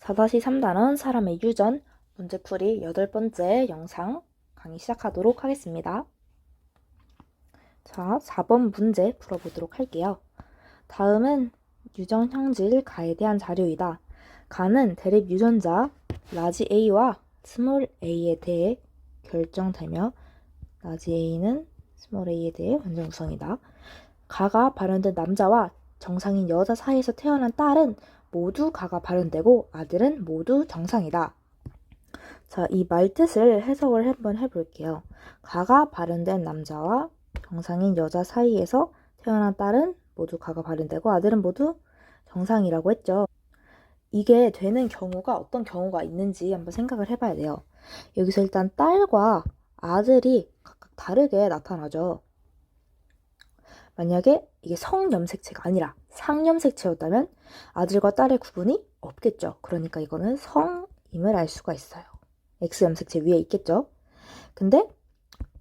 4-3단원 사람의 유전 문제풀이 8번째 영상 강의 시작하도록 하겠습니다. 자, 4번 문제 풀어보도록 할게요. 다음은 유전형질 가에 대한 자료이다. 가는 대립 유전자 라지 A와 스몰 a에 대해 결정되며 라지 A는 스몰 a에 대해 완전 우성이다. 가가 발현된 남자와 정상인 여자 사이에서 태어난 딸은 모두 가가 발현되고 아들은 모두 정상이다. 자, 이 말뜻을 해석을 한번 해볼게요. 가가 발현된 남자와 정상인 여자 사이에서 태어난 딸은 모두 가가 발현되고 아들은 모두 정상이라고 했죠. 이게 되는 경우가 어떤 경우가 있는지 한번 생각을 해봐야 돼요. 여기서 일단 딸과 아들이 각각 다르게 나타나죠. 만약에 이게 성염색체가 아니라 상염색체였다면 아들과 딸의 구분이 없겠죠. 그러니까 이거는 성임을 알 수가 있어요. X염색체 위에 있겠죠. 근데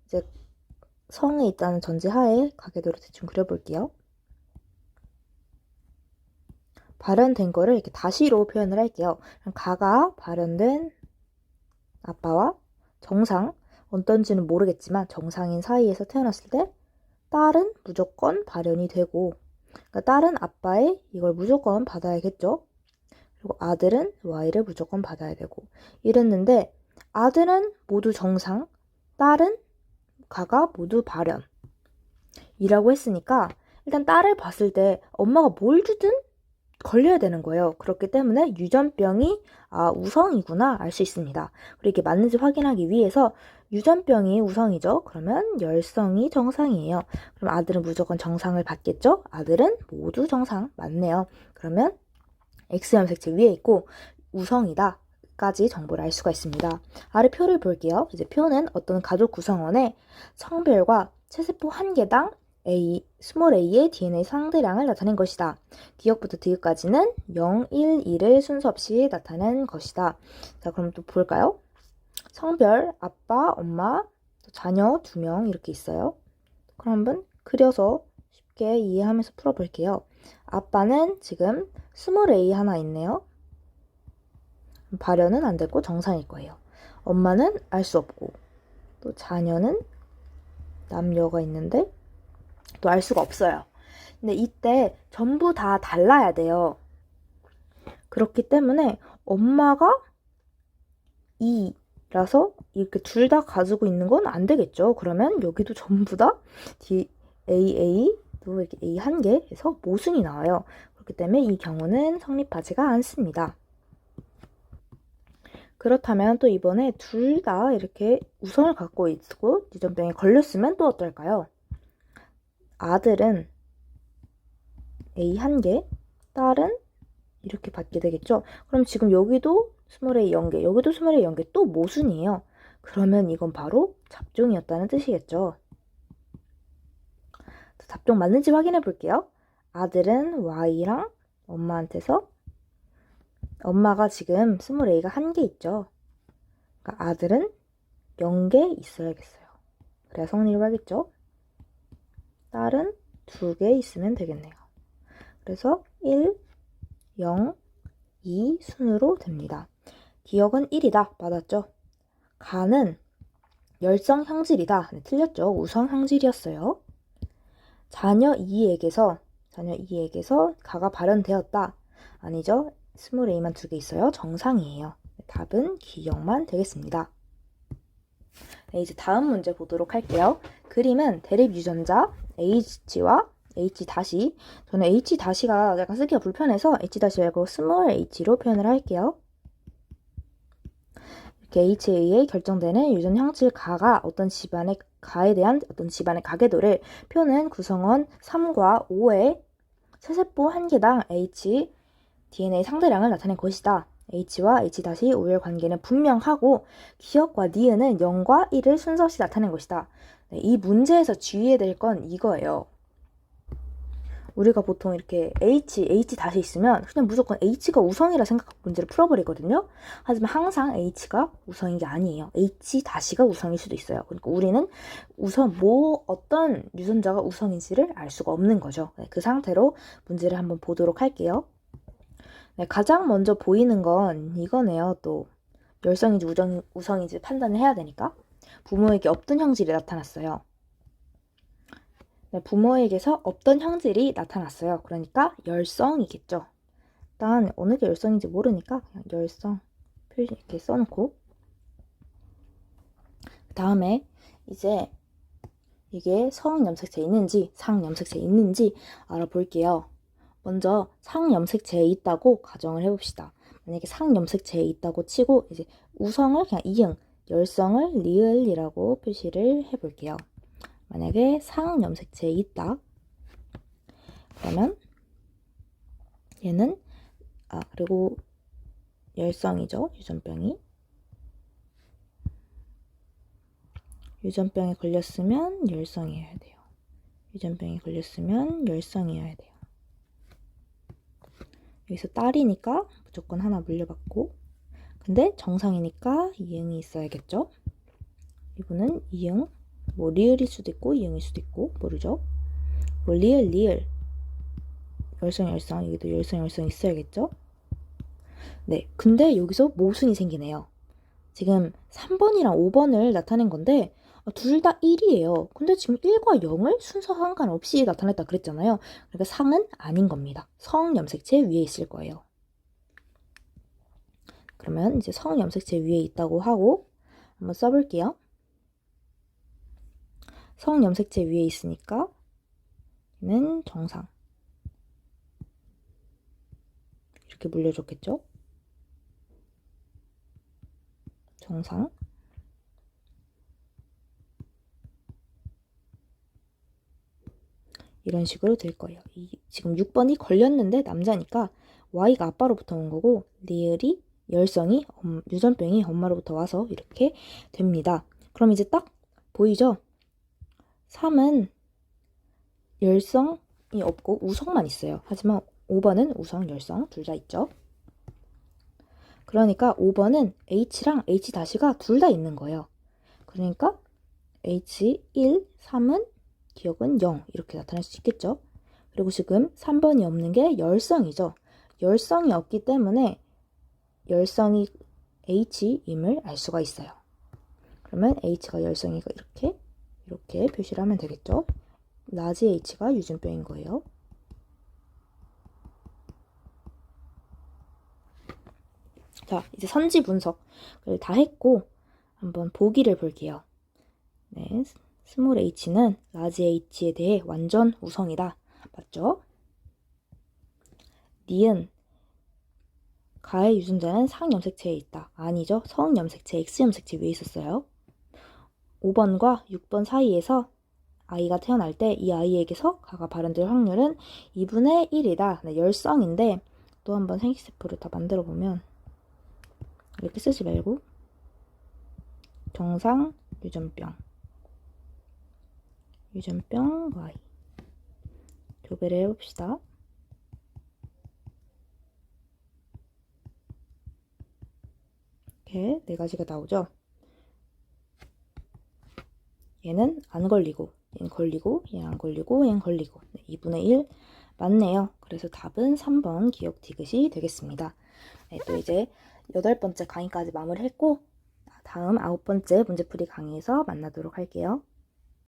이제 성에 있다는 전제하에 가계도를 대충 그려볼게요. 발현된 거를 이렇게 다시로 표현을 할게요. 가가 발현된 아빠와 정상, 어떤지는 모르겠지만 정상인 사이에서 태어났을 때 딸은 무조건 발현이 되고, 그러니까 딸은 아빠의 이걸 무조건 받아야겠죠. 그리고 아들은 Y를 무조건 받아야 되고 이랬는데 아들은 모두 정상, 딸은 가가 모두 발현 이라고 했으니까 일단 딸을 봤을 때 엄마가 뭘 주든 걸려야 되는 거예요. 그렇기 때문에 유전병이 우성이구나 알 수 있습니다. 그리고 이게 맞는지 확인하기 위해서 유전병이 우성이죠. 그러면 열성이 정상이에요. 그럼 아들은 무조건 정상을 받겠죠? 아들은 모두 정상 맞네요. 그러면 X염색체 위에 있고 우성이다 까지 정보를 알 수가 있습니다. 아래 표를 볼게요. 이제 표는 어떤 가족 구성원의 성별과 체세포 한 개당 스몰 a의 DNA 상대량을 나타낸 것이다. 기억부터 디귿까지는 0, 1, 2를 순서 없이 나타낸 것이다. 자, 그럼 또 볼까요? 성별, 아빠, 엄마, 자녀 2명 이렇게 있어요. 그럼 한번 그려서 쉽게 이해하면서 풀어볼게요. 아빠는 지금 스몰 a 하나 있네요. 발현은 안 됐고 정상일 거예요. 엄마는 알 수 없고 또 자녀는 남녀가 있는데 또 알 수가 없어요. 근데 이때 전부 다 달라야 돼요. 그렇기 때문에 엄마가 2라서 이렇게 둘 다 가지고 있는 건 안 되겠죠. 그러면 여기도 전부 다 AA 또 이렇게 A 한 개에서 모순이 나와요. 그렇기 때문에 이 경우는 성립하지가 않습니다. 그렇다면 또 이번에 둘 다 이렇게 우성을 갖고 있고 유전병에 걸렸으면 또 어떨까요? 아들은 A 한 개, 딸은 이렇게 받게 되겠죠? 그럼 지금 여기도 스몰 a 0개, 여기도 스몰 a 0개 또 모순이에요. 그러면 이건 바로 잡종이었다는 뜻이겠죠. 잡종 맞는지 확인해 볼게요. 아들은 Y랑 엄마한테서 엄마가 지금 스몰 a가 한 개 있죠. 그러니까 아들은 0개 있어야겠어요. 그래야 성립을 하겠죠. 딸은 2개 있으면 되겠네요. 그래서 1, 0, 2 순으로 됩니다. 기억은 1이다. 맞았죠? 가는 열성 형질이다. 네, 틀렸죠? 우성 형질이었어요. 자녀 2에게서 가가 발현되었다. 아니죠? 스몰 a만 2개 있어요. 정상이에요. 네, 답은 기억만 되겠습니다. 네, 이제 다음 문제 보도록 할게요. 그림은 대립 유전자 H와 H 다시, 저는 H 다시가 약간 쓰기가 불편해서 H 다시 말고 스몰 h로 표현을 할게요. 이렇게 H에 의해 결정되는 유전 형질 가가 어떤 집안의 가에 대한 어떤 집안의 가계도를 표는 구성원 3과 5의 세세포 한 개당 H DNA 상대량을 나타낸 것이다. H와 H' 우열 관계는 분명하고 기억과 니은은 0과 1을 순서 없이 나타낸 것이다. 네, 이 문제에서 주의해야 될 건 이거예요. 우리가 보통 이렇게 H 다시 있으면 그냥 무조건 H가 우성이라 생각하고 문제를 풀어버리거든요. 하지만 항상 H가 우성인 게 아니에요. H 다시가 우성일 수도 있어요. 그러니까 우리는 어떤 유전자가 우성인지를 알 수가 없는 거죠. 네, 그 상태로 문제를 한번 보도록 할게요. 네, 가장 먼저 보이는 건 이거네요. 또 열성인지 우성인지 판단을 해야 되니까 부모에게 없던 형질이 나타났어요. 네, 부모에게서 없던 형질이 나타났어요. 그러니까 열성이겠죠. 일단 어느 게 열성인지 모르니까 그냥 열성 표시 이렇게 써놓고 그 다음에 이제 이게 성염색체에 있는지 상염색체에 있는지 알아볼게요. 먼저 상염색체에 있다고 가정을 해봅시다. 만약에 상염색체에 있다고 치고 이제 우성을 그냥 이응, 열성을 리을이라고 표시를 해볼게요. 만약에 상염색체에 있다. 그러면 얘는 그리고 열성이죠. 유전병에 걸렸으면 열성이어야 돼요. 유전병에 걸렸으면 열성이어야 돼요. 여기서 딸이니까 무조건 하나 물려받고, 근데 정상이니까 이응이 있어야겠죠. 이분은 이응, 뭐 리을일 수도 있고 이응일 수도 있고 모르죠. 뭐 리을 열성 여기도 열성 있어야겠죠. 네, 근데 여기서 모순이 생기네요. 지금 3번이랑 5번을 나타낸 건데 둘 다 1이에요. 근데 지금 1과 0을 순서 상관없이 나타냈다 그랬잖아요. 그러니까 상은 아닌 겁니다. 성염색체 위에 있을 거예요. 그러면 이제 성염색체 위에 있다고 하고 한번 써볼게요. 성염색체 위에 있으니까 얘는 정상. 이렇게 물려줬겠죠? 정상. 이런 식으로 될 거예요. 지금 6번이 걸렸는데 남자니까 Y가 아빠로부터 온 거고 리을이 열성이 유전병이 엄마로부터 와서 이렇게 됩니다. 그럼 이제 딱 보이죠? 3은 열성이 없고 우성만 있어요. 하지만 5번은 우성, 열성 둘 다 있죠. 그러니까 5번은 H랑 H-가 둘 다 있는 거예요. 그러니까 H1, 3은 기억은 0 이렇게 나타날 수 있겠죠. 그리고 지금 3번이 없는 게 열성이죠. 열성이 없기 때문에 열성이 H임을 알 수가 있어요. 그러면 H가 열성이가 이렇게 표시를 하면 되겠죠. 라지 H가 유전병인 거예요. 자, 이제 선지 분석을 다 했고 한번 보기를 볼게요. 네, 스몰 h는 라지 h에 대해 완전 우성이다. 맞죠? 니은 가의 유전자는 상염색체에 있다. 아니죠. 성염색체, X염색체 위에 있었어요. 5번과 6번 사이에서 아이가 태어날 때 이 아이에게서 가가 발현될 확률은 2분의 1이다. 네, 열성인데 또 한번 생식세포를 다 만들어 보면 이렇게 쓰지 말고 정상 유전병 Y 교배를 해봅시다. 이렇게 4가지가 나오죠. 얘는 안 걸리고 얘는 걸리고 얘는 안 걸리고 얘는 걸리고 2분의 1 맞네요. 그래서 답은 3번 기억 디귿이 되겠습니다. 네, 또 이제 8번째 강의까지 마무리했고 다음 9번째 문제풀이 강의에서 만나도록 할게요.